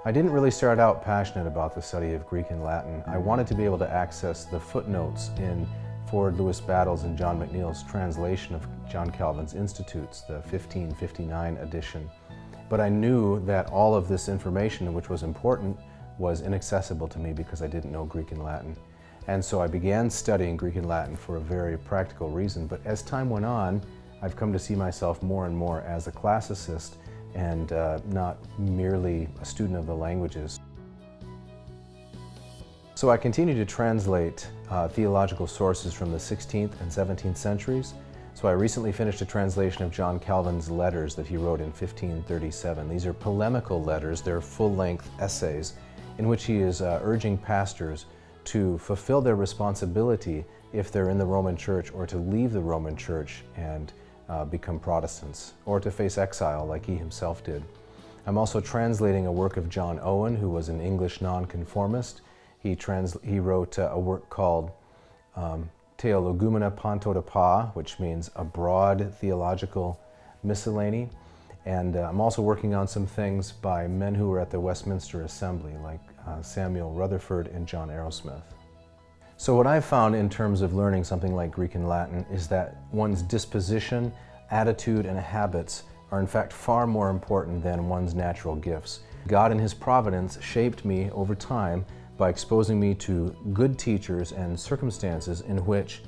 I didn't really start out passionate about the study of Greek and Latin. I wanted to be able to access the footnotes in Ford Lewis Battles and John McNeill's translation of John Calvin's Institutes, the 1559 edition. But I knew that all of this information, which was important, was inaccessible to me because I didn't know Greek and Latin. And so I began studying Greek and Latin for a very practical reason. But as time went on, I've come to see myself more and more as a classicist and not merely a student of the languages. So I continue to translate theological sources from the 16th and 17th centuries. So I recently finished a translation of John Calvin's letters that he wrote in 1537. These are polemical letters, they're full-length essays in which he is urging pastors to fulfill their responsibility if they're in the Roman Church, or to leave the Roman Church and become Protestants, or to face exile like he himself did. I'm also translating a work of John Owen, who was an English nonconformist. He wrote a work called Theologumena Pantodapa, which means a broad theological miscellany. And I'm also working on some things by men who were at the Westminster Assembly, like Samuel Rutherford and John Arrowsmith. So what I've found in terms of learning something like Greek and Latin is that one's disposition, attitude, and habits are in fact far more important than one's natural gifts. God in His providence shaped me over time by exposing me to good teachers and circumstances in which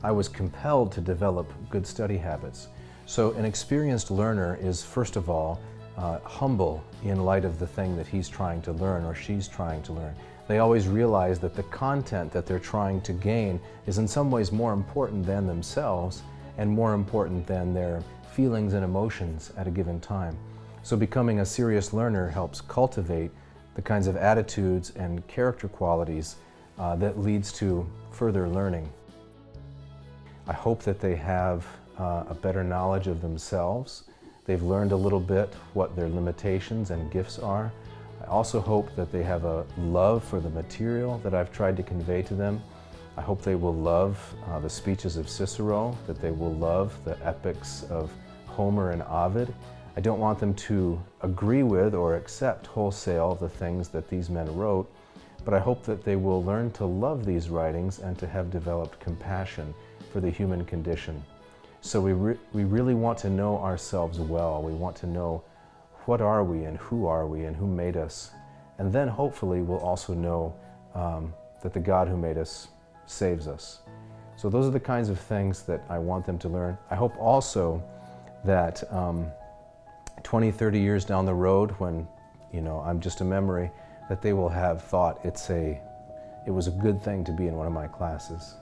I was compelled to develop good study habits. So an experienced learner is, first of all, humble in light of the thing that he's trying to learn or she's trying to learn. They always realize that the content that they're trying to gain is in some ways more important than themselves and more important than their feelings and emotions at a given time. So becoming a serious learner helps cultivate the kinds of attitudes and character qualities that leads to further learning. I hope that they have a better knowledge of themselves. They've learned a little bit what their limitations and gifts are. I also hope that they have a love for the material that I've tried to convey to them. I hope they will love the speeches of Cicero, that they will love the epics of Homer and Ovid. I don't want them to agree with or accept wholesale the things that these men wrote, but I hope that they will learn to love these writings and to have developed compassion for the human condition. So we really want to know ourselves well. We want to know what are we and who made us. And then hopefully we'll also know that the God who made us saves us. So those are the kinds of things that I want them to learn. I hope also that 20, 30 years down the road, when I'm just a memory, that they will have thought it was a good thing to be in one of my classes.